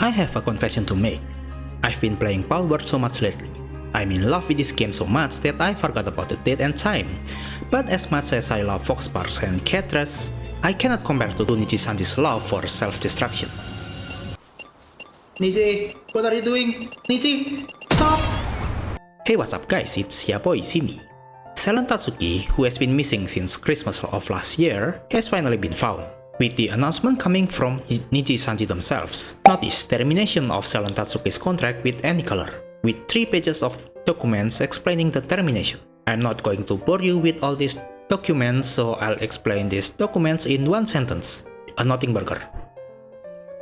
I have a confession to make. I've been playing Palworld so much lately. I'm in love with this game so much that I forgot about the date and time. But as much as I love Foxparks and Catress, I cannot compare to Nijisanji's love for self-destruction. Niji, what are you doing? Niji, stop! Hey, what's up guys, it's your boy Simi. Silent Tatsuki, who has been missing since Christmas of last year, has finally been found, with the announcement coming from Nijisanji themselves. Notice termination of Silent Tatsuki's contract with ANYCOLOR, with 3 pages of documents explaining the termination. I'm not going to bore you with all these documents, so I'll explain these documents in one sentence: a nothing burger.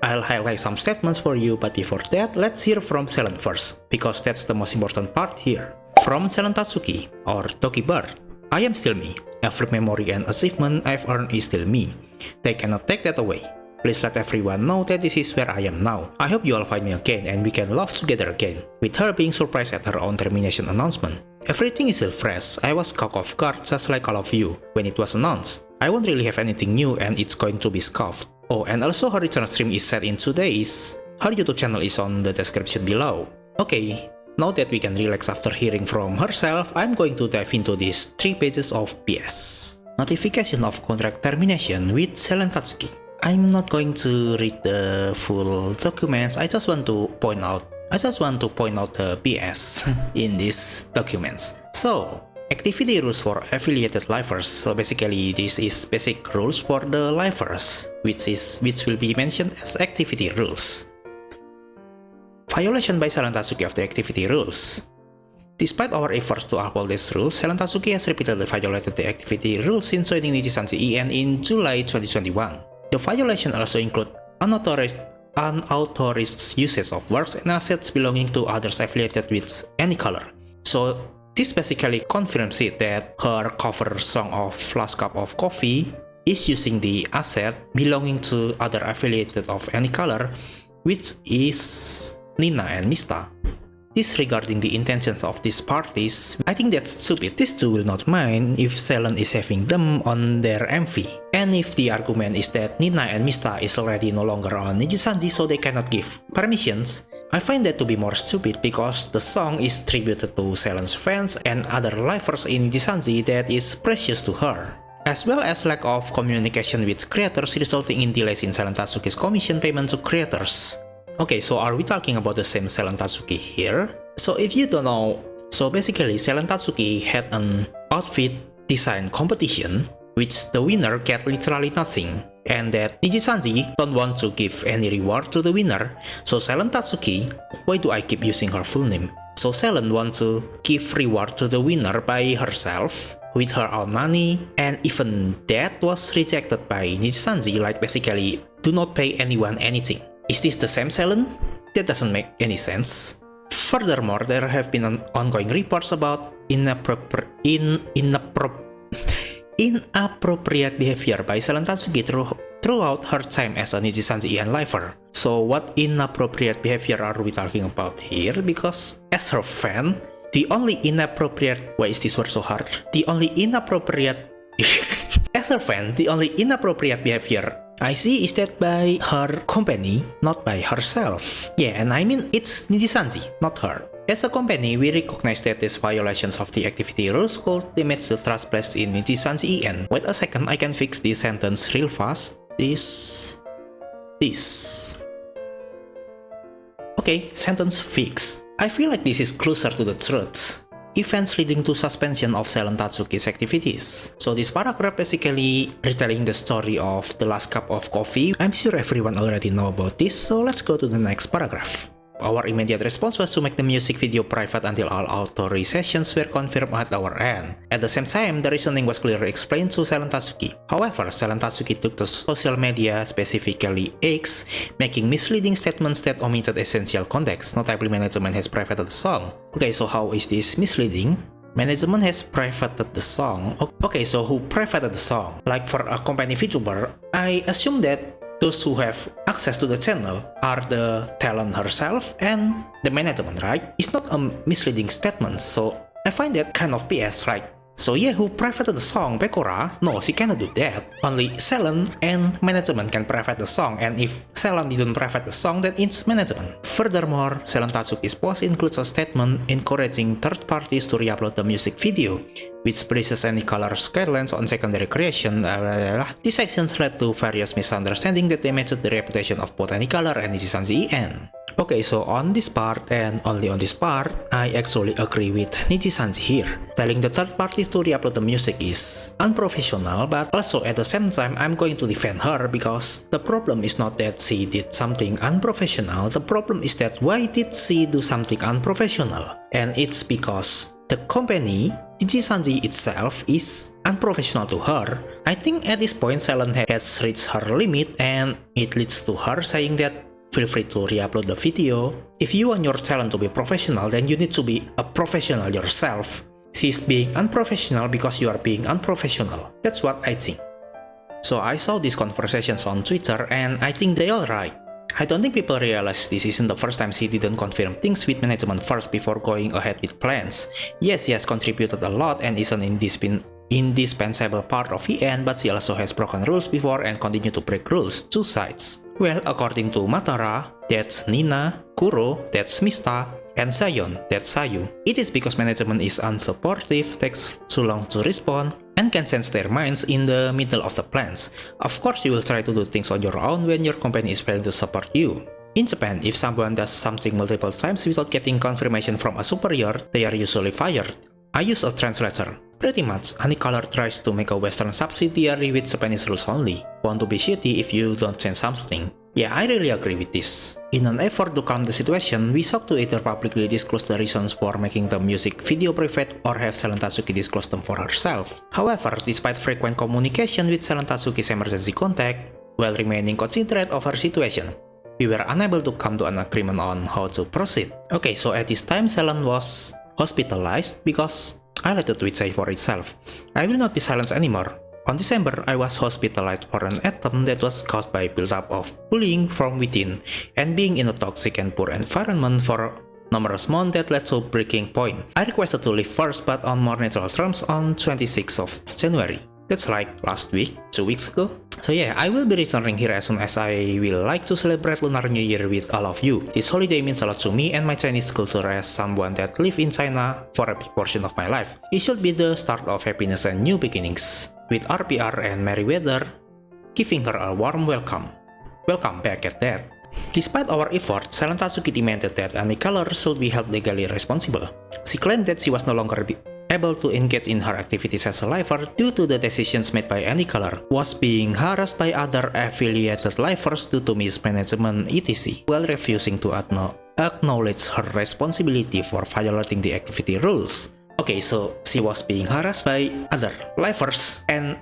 I'll highlight some statements for you, but before that, let's hear from Silent first, because that's the most important part here. From Silent Tatsuki, or Toki Bird, I am still me. Every memory and achievement I've earned is still me. They cannot take that away. Please let everyone know that this is where I am now. I hope you all find me again and we can love together again. With her being surprised at her own termination announcement. Everything is still fresh. I was caught off guard just like all of you when it was announced. I won't really have anything new and it's going to be scuffed. Oh, and also her return stream is set in 2 days. Her YouTube channel is on the description below. Okay, now that we can relax after hearing from herself, I'm going to dive into these 3 pages of PS. Notification of contract termination with Silent Tatsuki. I'm not going to read the full documents, I just want to point out the PS in these documents. So, activity rules for affiliated lifers. So basically this is basic rules for the lifers, which will be mentioned as activity rules. Violation by Silent Tatsuki of the activity rules. Despite our efforts to uphold these rules, Silent Tatsuki has repeatedly violated the activity rules since joining Nijisanji EN in July 2021. The violation also include unauthorized usage of works and assets belonging to others affiliated with ANYCOLOR. So this basically confirms it that her cover song of Last Cup of Coffee is using the asset belonging to other affiliated of ANYCOLOR, which is Nina and Mista. Disregarding the intentions of these parties, I think that's stupid. These two will not mind if Silent is having them on their MV. And if the argument is that Nina and Mista is already no longer on Nijisanji so they cannot give permissions, I find that to be more stupid because the song is tributed to Silent's fans and other lifers in Nijisanji that is precious to her. As well as lack of communication with creators resulting in delays in Silent Tatsuki's commission payment to creators. Okay, so are we talking about the same Silent Tatsuki here? So if you don't know, so basically Silent Tatsuki had an outfit design competition, which the winner get literally nothing, and that Nijisanji don't want to give any reward to the winner. So Silent Tatsuki, why do I keep using her full name? So Silent want to give reward to the winner by herself, with her own money, and even that was rejected by Nijisanji, like basically do not pay anyone anything. Is this the same Silent? That doesn't make any sense. Furthermore, there have been ongoing reports about inappropriate behavior by Silent Tatsuki throughout her time as a Nijisanji EN lifer. So what inappropriate behavior are we talking about here? Because as her fan, the only inappropriate... Why is this word so hard? The only inappropriate... As her fan, the only inappropriate behavior I see is that by her company, not by herself. Yeah, and I mean it's Nijisanji, not her. As a company, we recognize that these violations of the activity rules could damage the trust placed in Nijisanji EN. Wait a second, I can fix this sentence real fast. This. Okay, sentence fixed. I feel like this is closer to the truth. Events leading to suspension of Silent Tatsuki's activities. So this paragraph basically retelling the story of The Last Cup of Coffee. I'm sure everyone already know about this, so let's go to the next paragraph. Our immediate response was to make the music video private until all authorizations were confirmed at our end. At the same time, the reasoning was clearly explained to Silent Tatsuki. However, Silent Tatsuki took to social media, specifically X, making misleading statements that omitted essential context. Notably, management has privated the song. Okay, so how is this misleading? Management has privated the song. Okay, so who privated the song? Like for a company VTuber, I assume that those who have access to the channel are the talent herself and the management, right? It's not a misleading statement, so I find that kind of PS, right? So yeah, who privated the song? Pecora? No, she cannot do that. Only Selen and management can private the song, and if Selen didn't private the song, then it's management. Furthermore, Selen Tatsuki's post includes a statement encouraging third parties to re-upload the music video, which braces any colors guidelines on secondary creation. These actions led to various misunderstandings that damaged the reputation of both AnyColor and Nijisanji EN. Okay, so on this part, and only on this part, I actually agree with Nijisanji here. Telling the third parties to re-upload the music is unprofessional, but also at the same time, I'm going to defend her because the problem is not that she did something unprofessional, the problem is that why did she do something unprofessional? And it's because the company, Nijisanji itself, is unprofessional to her. I think at this point, Selen has reached her limit, and it leads to her saying that feel free to re-upload the video. If you want your talent to be professional, then you need to be a professional yourself. She's being unprofessional because you are being unprofessional. That's what I think. So I saw these conversations on Twitter, and I think they are right. I don't think people realize this isn't the first time she didn't confirm things with management first before going ahead with plans. Yes, she has contributed a lot and is an indispensable part of EN, but she also has broken rules before and continue to break rules. Two sides. Well, according to Matara, that's Nina, Kuro, that's Mista, and Sayon, that's Sayu. It is because management is unsupportive, takes too long to respond, and can sense their minds in the middle of the plans. Of course, you will try to do things on your own when your company is failing to support you. In Japan, if someone does something multiple times without getting confirmation from a superior, they are usually fired. I use a translator. Pretty much, AnyColor tries to make a Western subsidiary with Japanese rules only. Want to be shitty if you don't change something. Yeah, I really agree with this. In an effort to calm the situation, we sought to either publicly disclose the reasons for making the music video private or have Selen Tatsuki disclose them for herself. However, despite frequent communication with Selen Tatsuki's emergency contact, while remaining considerate of her situation, we were unable to come to an agreement on how to proceed. Okay, so at this time, Selen was hospitalized because I let the tweet say for itself. I will not be silenced anymore. On December, I was hospitalized for an attempt that was caused by build-up of bullying from within and being in a toxic and poor environment for numerous months that led to breaking point. I requested to leave first, but on more natural terms on 26th of January. That's like last week, 2 weeks ago. So yeah, I will be returning here as soon as I will like to celebrate Lunar New Year with all of you. This holiday means a lot to me and my Chinese culture as someone that lived in China for a big portion of my life. It should be the start of happiness and new beginnings, with RPR and Merryweather giving her a warm welcome. Welcome back at that. Despite our efforts, Selen Tatsuki demanded that AnyColor should be held legally responsible. She claimed that she was no longer able to engage in her activities as a lifer due to the decisions made by AnyColor, was being harassed by other affiliated lifers due to mismanagement etc., while refusing to acknowledge her responsibility for violating the activity rules. Okay, so she was being harassed by other lifers, and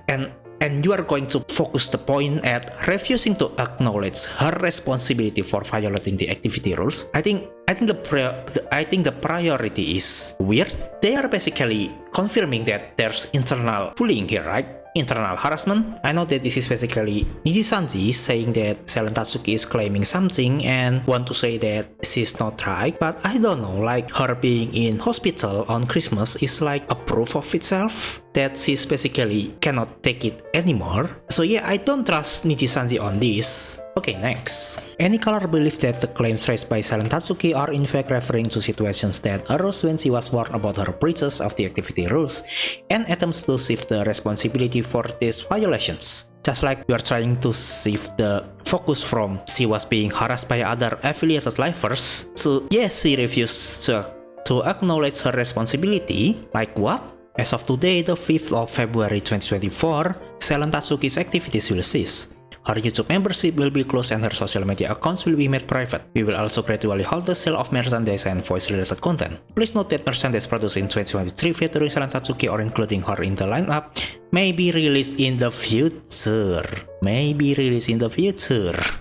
you are going to focus the point at refusing to acknowledge her responsibility for violating the activity rules. I think the priority is weird. They are basically confirming that there's internal bullying here, right? Internal harassment. I know that this is basically Nijisanji saying that Selen Tatsuki is claiming something and want to say that she's not right, but I don't know, like her being in hospital on Christmas is like a proof of itself that she's basically cannot take it anymore. So yeah, I don't trust Nijisanji on this. Okay, next. AnyColor believes that the claims raised by Selen Tatsuki are in fact referring to situations that arose when she was warned about her breaches of the activity rules and attempts to shift the responsibility for these violations. Just like we are trying to shift the focus from she was being harassed by other affiliated lifers to yes, she refused to acknowledge her responsibility. Like what? As of today, the 5th of February 2024, Selen Tatsuki's activities will cease. Her YouTube membership will be closed and her social media accounts will be made private. We will also gradually halt the sale of merchandise and voice-related content. Please note that merchandise produced in 2023 featuring Selen Tatsuki or including her in the lineup may be released in the future.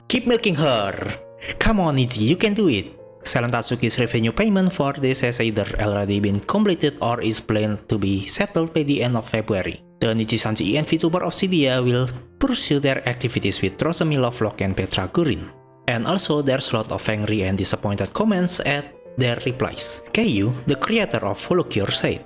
Keep milking her! Come on, Niji, you can do it! Selen Tatsuki's revenue payment for this has either already been completed or is planned to be settled by the end of February. The Nijisanji EN VTuber of Cydia will pursue their activities with Rosemi Lovelock and Petra Gurin. And also there's a lot of angry and disappointed comments at their replies. Keiyu, the creator of Holocure, said,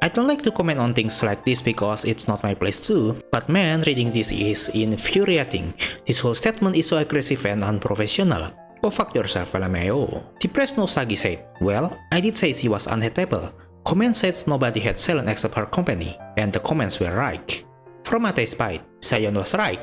I don't like to comment on things like this because it's not my place to, but man, reading this is infuriating. This whole statement is so aggressive and unprofessional. Go fuck yourself, LMAO. Depressed Nosagi said, well, I did say she was unhateable. Comment said nobody had Sion except her company, and the comments were right. From Mate's bite, Sion was right.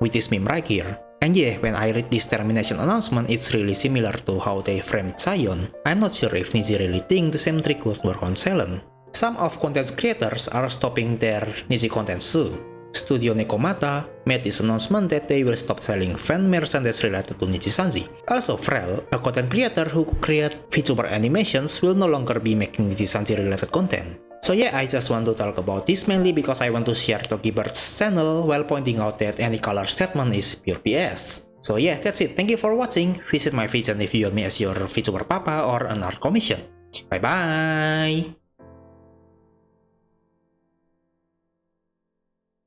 With this meme right here. And yeah, when I read this termination announcement, it's really similar to how they framed Sion. I'm not sure if Niji really think the same trick would work on Sion. Some of content creators are stopping their Niji content too. Studio Nekomata made this announcement that they will stop selling fan merchandise related to Nijisanji. Also, Frel, a content creator who create VTuber animations, will no longer be making Nijisanji related content. So yeah, I just want to talk about this mainly because I want to share Togibird's channel while pointing out that any color statement is pure BS. So yeah, that's it. Thank you for watching. Visit my feed if you want me as your VTuber papa or an art commission. Bye bye!